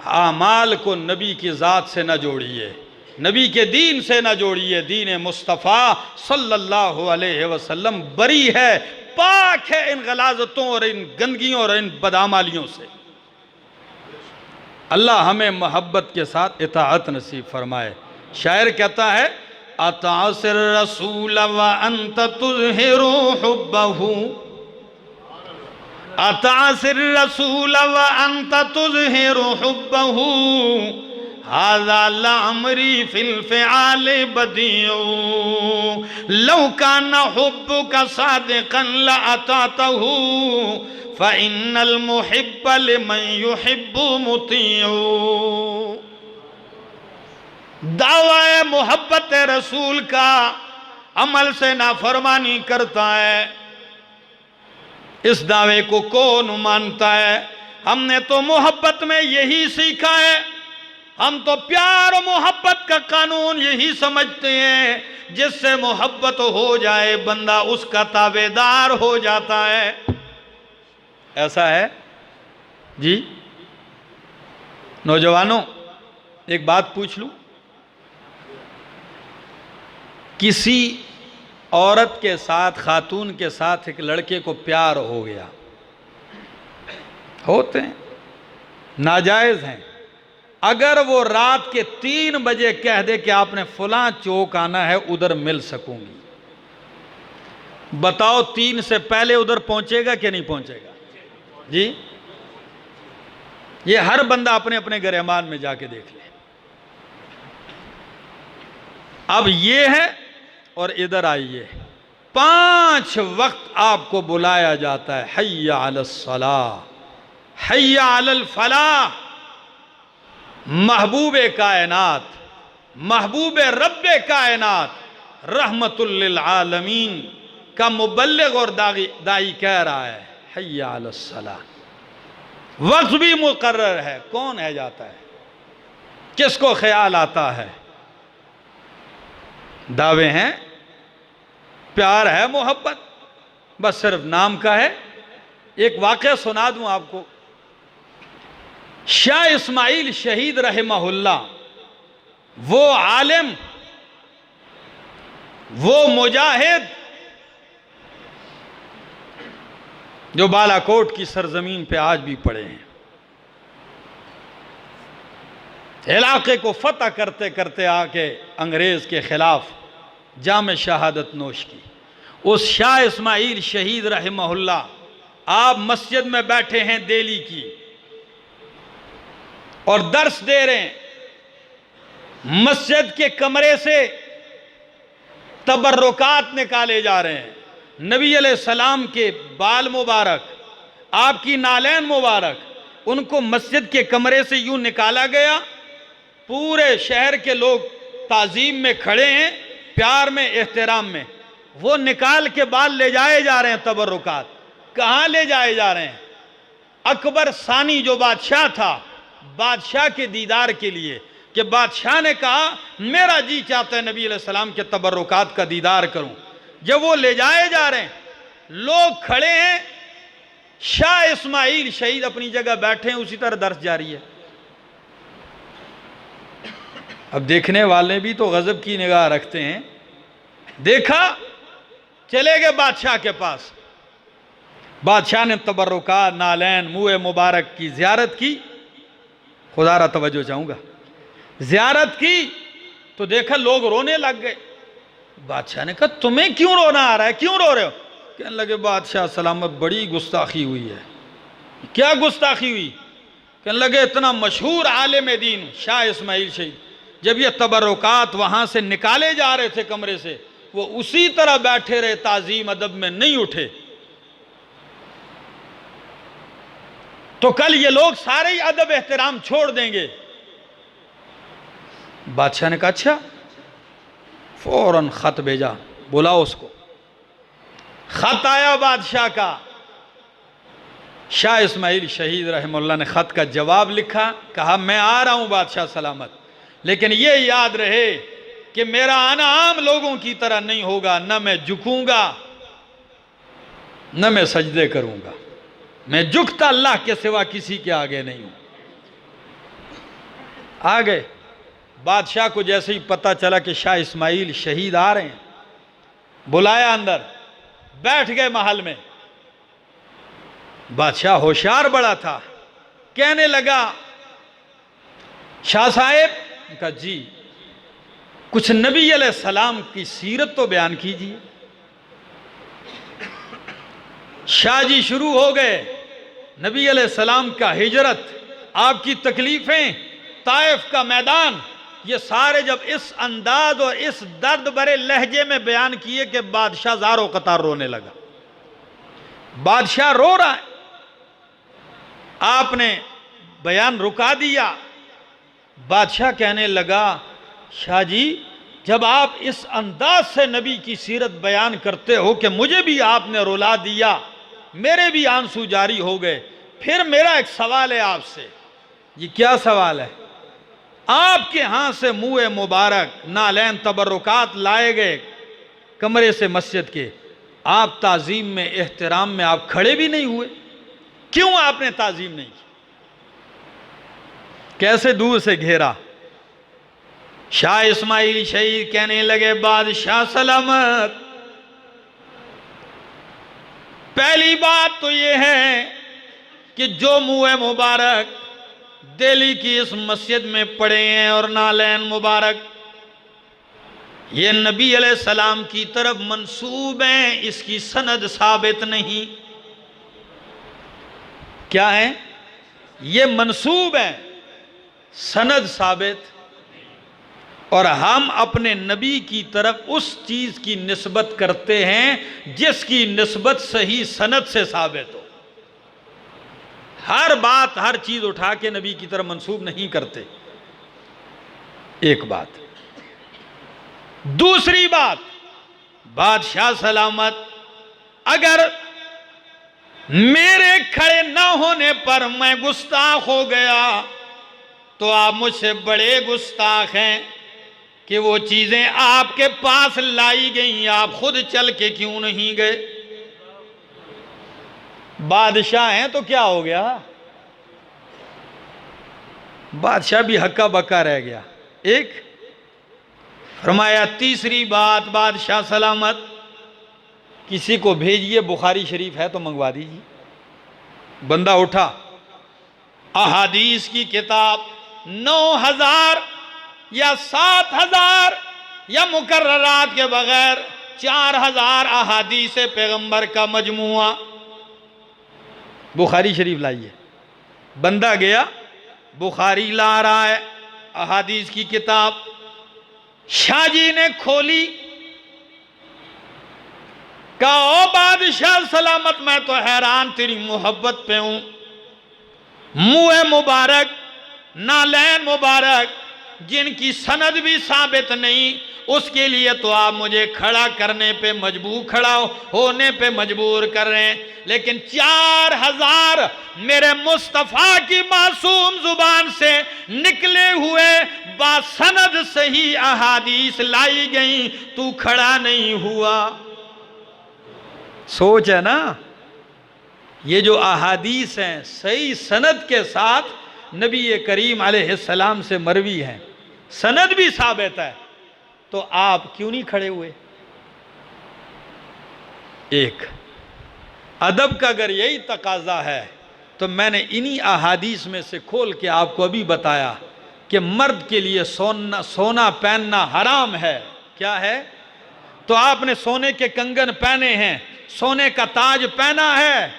आमाल को नबी की ज़ात से न जोड़िए, नबी के दीन से न जोड़िए। दीन मुस्तफ़ा सल्लल्लाहु अलैहि वसल्लम बरी है, पाक है इन गलाजतों और इन गंदगियों और इन बदामालियों से। अल्लाह हमें मोहब्बत के साथ इताअत नसीब फरमाए। शायर कहता है, अतासिर रसूल व अंत तुज़हिरु हुब्बहु, अतासिर रसूल व अंत तुज़हिरु हुब्बहु, हाज़ा लामरी फिल फ़िआल बदीउ, लौ कान हुब्बुका सादिक़न लअतातहु, फ़इन्नल मुहिब्ब लिमन युहिब्बु मुतीउ। दावा मोहब्बत रसूल का अमल से नाफरमानी करता है, इस दावे को कौन मानता है? हमने तो मोहब्बत में यही सीखा है। हम तो प्यार और मोहब्बत का कानून यही समझते हैं, जिससे मोहब्बत हो जाए बंदा उसका ताबेदार हो जाता है। ऐसा है जी। नौजवानों, एक बात पूछ लूं, किसी औरत के साथ, खातून के साथ एक लड़के को प्यार हो गया, होते हैं, नाजायज़ हैं। अगर वो रात के 3 बजे कह दे कि आपने फलां चौक आना है, उधर मिल सकूंगी, बताओ 3 से पहले उधर पहुंचेगा कि नहीं पहुंचेगा जी? ये हर बंदा अपने अपने गिरहमान में जाके देख ले। अब ये है, और इधर आइए, 5 वक्त आपको बुलाया जाता है, हय्या अलस सलाह, हय्या अलल फलाह। महबूबे कायनात, महबूबे रब्बे कायनात, रहमतुल लिल आलमीन का मुबल्लिग और दाई कह रहा है, हय्या अलस सलाह। वक्त भी मुकर्रर है, कौन है जाता है, किसको ख्याल आता है? दावे हैं, प्यार है, मोहब्बत बस सिर्फ नाम का है। एक वाक़या सुना दूं आपको। शाह इस्माइल शहीद रहमहुल्लाह, वो आलिम, वो मुजाहिद जो बालाकोट की सरजमीन पे आज भी पड़े हैं, इलाके को फतह करते करते आके अंग्रेज के खिलाफ जाम शहादत नोश की। उस शाह इस्माइल शहीद रहमहुल्लाह, आप मस्जिद में बैठे हैं दिल्ली की और दर्स दे रहे हैं, मस्जिद के कमरे से तबर्रुकात निकाले जा रहे हैं, नबी अलैहिस्सलाम के बाल मुबारक, आपकी नालैन मुबारक, उनको मस्जिद के कमरे से यूं निकाला गया। पूरे शहर के लोग ताजीम में खड़े हैं, प्यार में, एहतराम में। वो निकाल के बाल ले जाए जा रहे हैं, तबर्रुकात। कहाँ ले जाए जा रहे हैं? अकबर सानी जो बादशाह था, बादशाह के दीदार के लिए, कि बादशाह ने कहा मेरा जी चाहता है नबी अलैहिस्सलाम के तबर्रुकात का दीदार करूं। जब वो ले जाए जा रहे हैं, लोग खड़े हैं, शाह इस्माइल शहीद अपनी जगह बैठे हैं, उसी तरह दर्स जारी है। अब देखने वाले भी तो गजब की निगाह रखते हैं। देखा, चले गए बादशाह के पास। बादशाह ने तबर्रुकात, नालैन, मुँह मुबारक की ज़ियारत की। खुदारा तवज्जो चाहूँगा, ज़ियारत की तो देखा लोग रोने लग गए। बादशाह ने कहा तुम्हें क्यों रोना आ रहा है, क्यों रो रहे हो? कहने लगे बादशाह सलामत, बड़ी गुस्ताखी हुई है। क्या गुस्ताखी हुई? कहने लगे इतना मशहूर आलिम दीन शाह इस्माइल शहीद, जब ये तबर्रुकात वहाँ से निकाले जा रहे थे कमरे से, वो उसी तरह बैठे रहे, ताजीम अदब में नहीं उठे। तो कल ये लोग सारे ही अदब एहतराम छोड़ देंगे बादशाह ने कहा अच्छा। फौरन ख़त भेजा, बुलाओ उसको। ख़त आया बादशाह का। शाह इस्माइल शहीद रहमतुल्लाह ने ख़त का जवाब लिखा, कहा मैं आ रहा हूँ बादशाह सलामत, लेकिन ये याद रहे कि मेरा आना आम लोगों की तरह नहीं होगा, न मैं झुकूंगा न मैं सजदे करूंगा, मैं झुकता अल्लाह के सिवा किसी के आगे नहीं हूं। आ गए। बादशाह को जैसे ही पता चला कि शाह इस्माइल शहीद आ रहे हैं, बुलाया अंदर, बैठ गए महल में। बादशाह होशियार बड़ा था, कहने लगा शाह साहेब का जी कुछ नबी अलैहिस्सलाम की सीरत तो बयान कीजिए। शाह जी शुरू हो गए। नबी अलैहिस्सलाम का हिजरत, आपकी तकलीफें, ताइफ का मैदान, ये सारे जब इस अंदाज और इस दर्द भरे लहजे में बयान किए कि बादशाह ज़ारो कतार रोने लगा। बादशाह रो रहा है, आपने बयान रुका दिया। बादशाह कहने लगा शाह जी जब आप इस अंदाज से नबी की सीरत बयान करते हो कि मुझे भी आपने रुला दिया, मेरे भी आंसू जारी हो गए, फिर मेरा एक सवाल है आपसे। ये क्या सवाल है? आपके हाथ से मुँह मुबारक नालैन तबरुकात लाए गए कमरे से मस्जिद के, आप ताजीम में एहतराम में आप खड़े भी नहीं हुए, क्यों आपने ताजीम नहीं की? कैसे दूर से घेरा। शाह इस्माइल शहीद कहने लगे बादशाह सलामत, पहली बात तो यह है कि जो मुँह मुबारक दिल्ली की इस मस्जिद में पड़े हैं और नालैन मुबारक, ये नबी अलैहिस्सलाम की तरफ मंसूब हैं, इसकी सनद साबित नहीं। क्या है? ये मंसूब है, सनद साबित। और हम अपने नबी की तरफ उस चीज की निस्बत करते हैं जिसकी निस्बत सही सनद से साबित हो। हर बात हर चीज उठा के नबी की तरफ मंसूब नहीं करते। एक बात। दूसरी बात, बादशाह सलामत, अगर मेरे खड़े ना होने पर मैं गुस्ताख हो गया तो आप मुझसे बड़े गुस्ताख हैं कि वो चीजें आपके पास लाई गई, आप खुद चल के क्यों नहीं गए? बादशाह हैं तो क्या हो गया? बादशाह भी हक्का बक्का रह गया। एक फरमाया। तीसरी बात, बादशाह सलामत, किसी को भेजिए, बुखारी शरीफ है तो मंगवा दीजिए। बंदा उठा, अहादीस की किताब 9000 या 7000 या मुकर्ररात के बगैर 4000 अहादीस पैगंबर का मजमुआ, बुखारी शरीफ लाइए। बंदा गया, बुखारी ला रहा है, अहादीस की किताब। शाह जी ने खोली, कहा ओ बादशाह सलामत, मैं तो हैरान तेरी मोहब्बत पे हूं। मुँह मुबारक, नालैन मुबारक, जिनकी सनद भी साबित नहीं, उसके लिए तो आप मुझे खड़ा करने पे मजबूर, खड़ा होने पे मजबूर कर रहे हैं, लेकिन 4000 मेरे मुस्तफ़ा की मासूम जुबान से निकले हुए बासनद सही अहादीस लाई गई, तू खड़ा नहीं हुआ। सोच है ना, ये जो अहादीस हैं सही सनद के साथ नबी करीम अलैहिस्सलाम से मरवी हैं, सनद भी साबित है, तो आप क्यों नहीं खड़े हुए? एक अदब का अगर यही तकाजा है तो मैंने इन्हीं अहादीस में से खोल के आपको अभी बताया कि मर्द के लिए सोना पहनना हराम है। क्या है? तो आपने सोने के कंगन पहने हैं, सोने का ताज पहना है,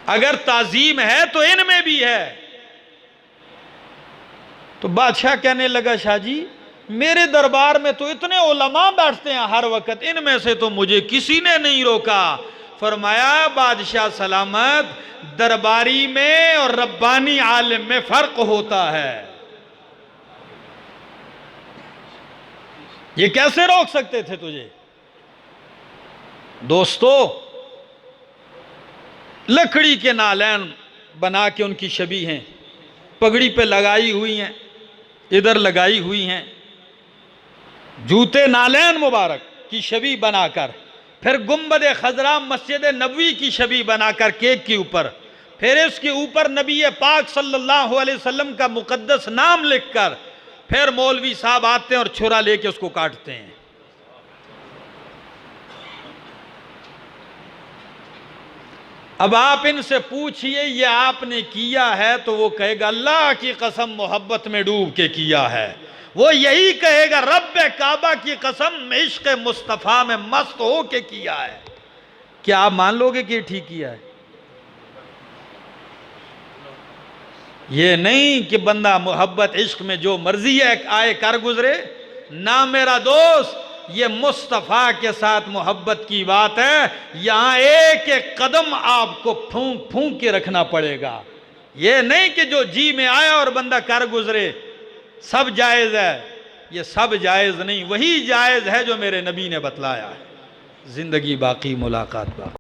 अगर ताजीम है तो इनमें भी है। तो बादशाह कहने लगा शाह जी मेरे दरबार में तो इतने उलमा बैठते हैं हर वक्त, इनमें से तो मुझे किसी ने नहीं रोका। फरमाया बादशाह सलामत, दरबारी में और रब्बानी आलिम में फर्क होता है। ये कैसे रोक सकते थे तुझे? दोस्तों, लकड़ी के नालैन बना के उनकी छवि हैं, पगड़ी पे लगाई हुई हैं, इधर लगाई हुई हैं, जूते नालैन मुबारक की छवि बनाकर, फिर गुंबद खजरा मस्जिद नबवी की छवि बनाकर केक के ऊपर, फिर इसके ऊपर नबी पाक सल्लल्लाहु अलैहि वसल्लम का मुकद्दस नाम लिखकर, फिर मौलवी साहब आते हैं और छुरा लेके उसको काटते हैं। अब आप इनसे पूछिए ये आपने किया है, तो वो कहेगा अल्लाह की कसम मोहब्बत में डूब के किया है। वो यही कहेगा रब्बे काबा की कसम इश्क मुस्तफ़ा में मस्त हो के किया है। क्या आप मान लोगे कि ठीक किया है? ये नहीं कि बंदा मोहब्बत इश्क में जो मर्जी है आए कर गुजरे। ना मेरा दोस्त, ये मुस्तफ़ा के साथ मोहब्बत की बात है। यहां एक एक कदम आपको फूंक फूंक के रखना पड़ेगा। ये नहीं कि जो जी में आया और बंदा कर गुजरे सब जायज़ है। ये सब जायज़ नहीं, वही जायज़ है जो मेरे नबी ने बतलाया है। जिंदगी बाकी, मुलाकात बाकी।